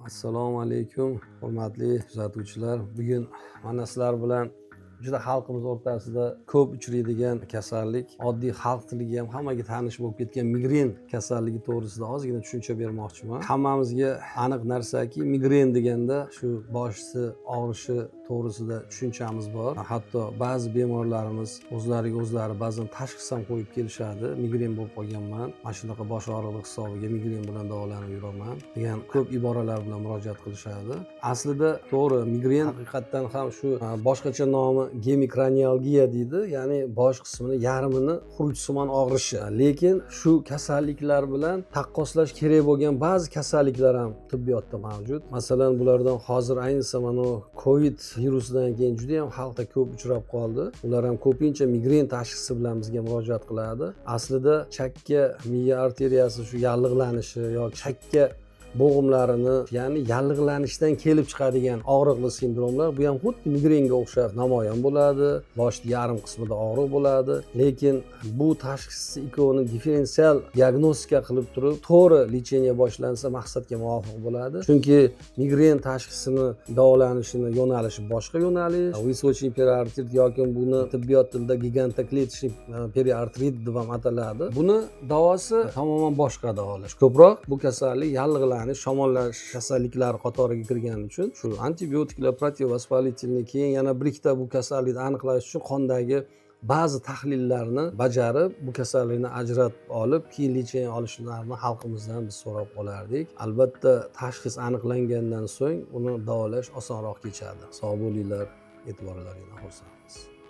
Assalomu alaykum, hurmatli kuzatuvchilar. Bugun mana sizlar bilan juda xalqimiz o'rtasida ko'p uchraydigan kasallik, oddiy xalq tiliga ham hammaga tanish bo'lib ketgan migren kasalligi to'g'risida ozgina tushuncha bermoqchiman. Hammamizga aniq narsaki, migren deganda shu boshni og'rishi to'g'risida tushunchamiz bor. Hatto ba'zi bemorlarimiz o'zlariga o'zlari ba'zan tashxis ham qo'yib kelishadi. Migren bo'lib qolganman, mana shunaqa bosh og'rig'i hisobiga migren bilan davolanib yuraman degan ko'p iboralar bilan murojaat qilishadi. Aslida to'g'ri, migren haqiqatdan ham shu boshqacha nomi gemikranialgiya deydi, ya'ni bosh qismini yarmini xurujsimon og'rishi. Lekin shu kasalliklar bilan taqqoslash kerak bo'lgan ba'zi kasalliklar ham tibbiyotda mavjud. Masalan, bulardan hozir ayniqsa mana Covid virusidan keyin juda ham xalqda ko'p uchrab qoldi. Ular ham ko'pincha migren tashxisi bilan bizga murojaat qiladi. Aslida chakka miya arteriyasi shu yallig'lanishi yoki chakka bo'g'imlarini, ya'ni yallig'lanishdan kelib chiqadigan og'riqli sindromlar, bu ham xuddi migrenga o'xshab namoyon bo'ladi. Boshning yarim qismida og'riq bo'ladi, lekin bu tashxisni ikkovini differensial diagnostika qilib turib, to'g'ri lecheniya boshlansa maqsadga muvofiq bo'ladi. Chunki migren tashxisini davolanishini yo'nalishi boshqa yo'nalish, височный periartrit yoki buni tibbiyot tilida gigantoklеточный periartrit deb ham ataladi. Buni davosi tamoman boshqa davolash. Ko'proq bu kasallik yallig'lanish, shamollash kasalliklari qatoriga kirgani uchun shu antibiotiklar, protivospolitelniy, keyin yana bir ikkita bu kasallikni aniqlash uchun qondagi ba'zi tahlillarni bajarib, bu kasallikni ajratib olib, keyin lecheniya olishlarini xalqimizdan biz so'rab qolardik. Albatta, tashxis aniqlangandan so'ng uni davolash osonroq kechadi. Sog' bo'linglar, e'tiborlaringizdan xursandmiz.